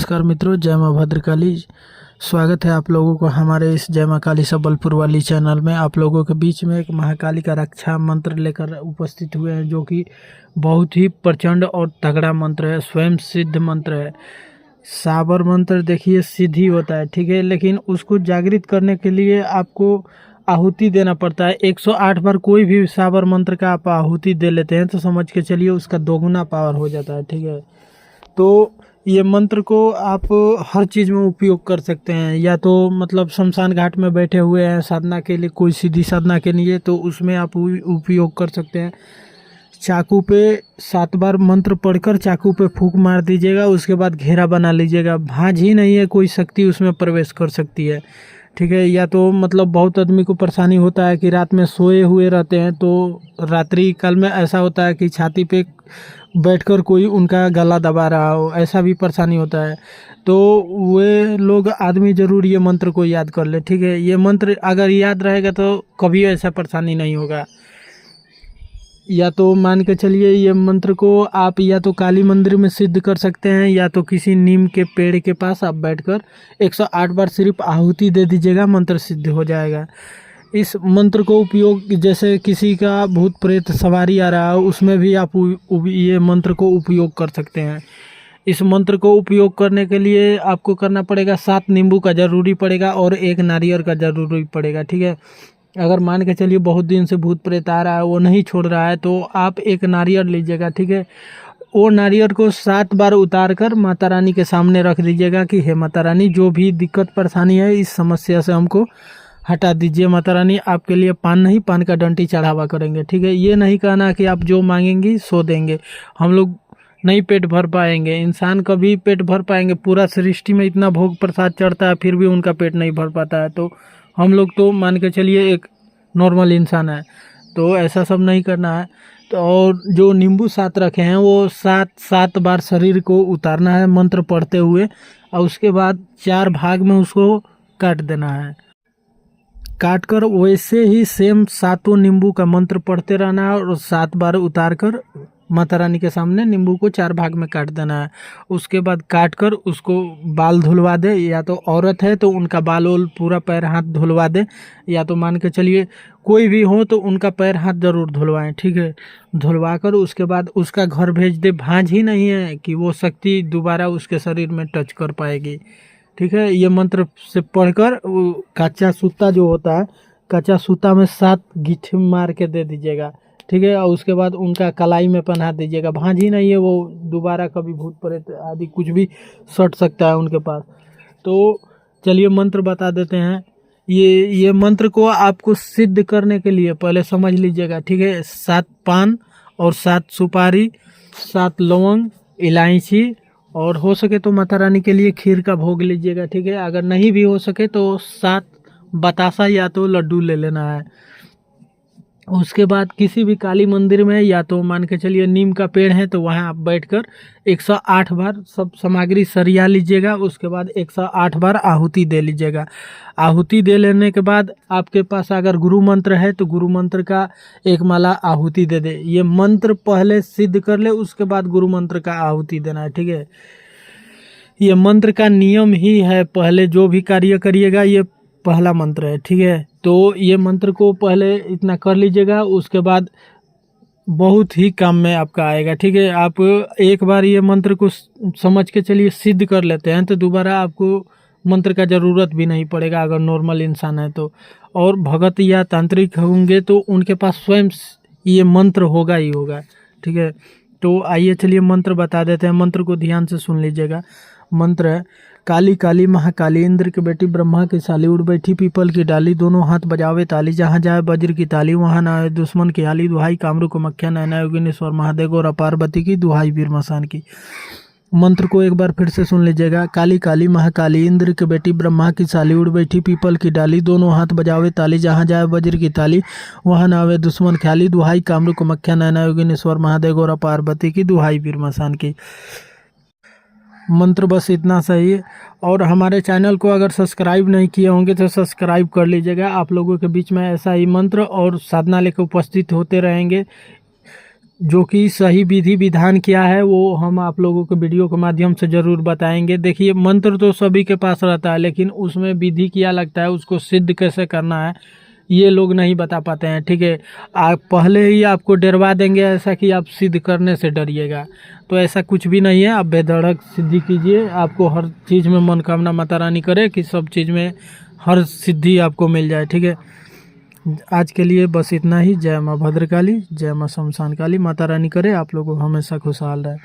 नमस्कार मित्रों, जय माँ भद्रकाली। स्वागत है आप लोगों को हमारे इस जय माँ काली सबलपुर वाली चैनल में। आप लोगों के बीच में एक महाकाली का रक्षा मंत्र लेकर उपस्थित हुए हैं, जो कि बहुत ही प्रचंड और तगड़ा मंत्र है, स्वयं सिद्ध मंत्र है। साबर मंत्र देखिए सिद्ध ही होता है, ठीक है, लेकिन उसको जागृत करने के लिए आपको आहुति देना पड़ता है। 108 बार कोई भी साबर मंत्र का आप आहुति दे लेते हैं तो समझ के चलिए उसका दोगुना पावर हो जाता है, ठीक है। तो ये मंत्र को आप हर चीज़ में उपयोग कर सकते हैं, या तो मतलब शमशान घाट में बैठे हुए हैं साधना के लिए, कोई सीधी साधना के लिए, तो उसमें आप उपयोग कर सकते हैं। चाकू पे 7 बार मंत्र पढ़कर चाकू पे फूंक मार दीजिएगा, उसके बाद घेरा बना लीजिएगा। भांज ही नहीं है, कोई शक्ति उसमें प्रवेश कर सकती है, ठीक है। या तो मतलब बहुत आदमी को परेशानी होता है कि रात में सोए हुए रहते हैं, तो रात्रि काल में ऐसा होता है कि छाती पे बैठकर कोई उनका गला दबा रहा हो, ऐसा भी परेशानी होता है। तो वे लोग आदमी ज़रूर ये मंत्र को याद कर ले, ठीक है। ये मंत्र अगर याद रहेगा तो कभी ऐसा परेशानी नहीं होगा। या तो मान के चलिए ये मंत्र को आप या तो काली मंदिर में सिद्ध कर सकते हैं, या तो किसी नीम के पेड़ के पास आप बैठकर 108 बार सिर्फ आहुति दे दीजिएगा, मंत्र सिद्ध हो जाएगा। इस मंत्र को उपयोग, जैसे किसी का भूत प्रेत सवारी आ रहा है, उसमें भी आप ये मंत्र को उपयोग कर सकते हैं। इस मंत्र को उपयोग करने के लिए आपको करना पड़ेगा 7 नींबू का ज़रूरी पड़ेगा और 1 नारियल का ज़रूरी पड़ेगा, ठीक है। अगर मान के चलिए बहुत दिन से भूत प्रेत आ रहा है, वो नहीं छोड़ रहा है, तो आप 1 नारियल लीजिएगा, ठीक है। वो नारियल को 7 बार उतार कर माता रानी के सामने रख दीजिएगा कि हे माता रानी, जो भी दिक्कत परेशानी है इस समस्या से हमको हटा दीजिए। माता रानी आपके लिए पान नहीं, पान का डंटी चढ़ावा करेंगे, ठीक है। ये नहीं कहना कि आप जो मांगेंगी सो देंगे, हम लोग नहीं पेट भर पाएंगे। इंसान कभी पेट भर पाएंगे? पूरा सृष्टि में इतना भोग प्रसाद चढ़ता है, फिर भी उनका पेट नहीं भर पाता है। तो हम लोग तो मान के चलिए एक नॉर्मल इंसान है, तो ऐसा सब नहीं करना है। तो और जो नींबू 7 रखे हैं वो 7 बार शरीर को उतारना है मंत्र पढ़ते हुए, और उसके बाद 4 भाग में उसको काट देना है। काट कर वैसे ही सेम 7 नींबू का मंत्र पढ़ते रहना है, और 7 बार उतार कर माता रानी के सामने नींबू को 4 भाग में काट देना है। उसके बाद काट कर उसको बाल धुलवा दे, या तो औरत है तो उनका बाल ओल पूरा पैर हाथ धुलवा दे, या तो मान के चलिए कोई भी हो तो उनका पैर हाथ ज़रूर धुलवाएं, ठीक है। धुलवा कर उसके बाद उसका घर भेज दे। भांज ही नहीं है कि वो शक्ति दोबारा उसके शरीर में टच कर पाएगी, ठीक है। ये मंत्र से पढ़कर कच्चा सूता जो होता है, कच्चा सूता में 7 गीठे मार के दे दीजिएगा, ठीक है। और उसके बाद उनका कलाई में पहना दीजिएगा। भांज ही नहीं है, वो दोबारा कभी भूत प्रेत आदि कुछ भी सट सकता है उनके पास। तो चलिए मंत्र बता देते हैं। ये मंत्र को आपको सिद्ध करने के लिए पहले समझ लीजिएगा, ठीक है। 7 पान और 7 सुपारी, 7 लौंग, इलायची, और हो सके तो माता रानी के लिए खीर का भोग लीजिएगा, ठीक है। अगर नहीं भी हो सके तो 7 बतासा या तो लड्डू ले लेना है। उसके बाद किसी भी काली मंदिर में, या तो मान के चलिए नीम का पेड़ है तो वहाँ आप बैठकर 108 बार सब सामग्री सरिया लीजिएगा। उसके बाद 108 बार आहुति दे लीजिएगा। आहुति दे लेने के बाद आपके पास अगर गुरु मंत्र है तो गुरु मंत्र का 1 माला आहुति दे दे। ये मंत्र पहले सिद्ध कर ले, उसके बाद गुरु मंत्र का आहुति देना है, ठीक है। ये मंत्र का नियम ही है, पहले जो भी कार्य करिएगा ये पहला मंत्र है, ठीक है। तो ये मंत्र को पहले इतना कर लीजिएगा, उसके बाद बहुत ही काम में आपका आएगा, ठीक है। आप एक बार ये मंत्र को समझ के चलिए सिद्ध कर लेते हैं तो दोबारा आपको मंत्र का ज़रूरत भी नहीं पड़ेगा, अगर नॉर्मल इंसान है तो। और भगत या तांत्रिक होंगे तो उनके पास स्वयं ये मंत्र होगा ही होगा, ठीक है। तो आइए चलिए मंत्र बता देते हैं। मंत्र को ध्यान से सुन लीजिएगा। मंत्र है, काली काली महाकाली, इंद्र की बेटी, ब्रह्मा की साली, उड़ बैठी पीपल की डाली, दोनों हाथ बजावे ताली, जहाँ जाए वज्र की ताली, वहाँ ना आए दुश्मन की आली, दुहाई कामरू को मक्खिया, नैना योगिनेश्वर महादेव और पार्वती की, दुहाई वीर मसान की। मंत्र को एक बार फिर से सुन लीजिएगा। काली काली महाकाली, इंद्र की बेटी, ब्रह्मा की साली, उड़ बैठी पीपल की डाली, दोनों हाथ बजावे ताली, जहाँ जाए वज्र की ताली, वहाँ ना आवे दुश्मन की आली, दुहाई कामरू को मक्खिया, नैना योगिनेश्वर महादेव और पार्वती की, दुहाई वीर मसान की। मंत्र बस इतना सही है। और हमारे चैनल को अगर सब्सक्राइब नहीं किए होंगे तो सब्सक्राइब कर लीजिएगा। आप लोगों के बीच में ऐसा ही मंत्र और साधना लेकर उपस्थित होते रहेंगे। जो कि सही विधि विधान क्या है वो हम आप लोगों को वीडियो के माध्यम से ज़रूर बताएंगे। देखिए, मंत्र तो सभी के पास रहता है, लेकिन उसमें विधि क्या लगता है, उसको सिद्ध कैसे करना है, ये लोग नहीं बता पाते हैं। ठीक है, आप पहले ही आपको डरवा देंगे ऐसा कि आप सिद्ध करने से डरिएगा, तो ऐसा कुछ भी नहीं है। आप बेधड़क सिद्धि कीजिए, आपको हर चीज़ में मनोकामना माता रानी करे कि सब चीज़ में हर सिद्धि आपको मिल जाए। ठीक है, आज के लिए बस इतना ही। जय माँ भद्रकाली, जय माँ शमशान काली। माता रानी करे आप लोगों को हमेशा खुशहाल रहे।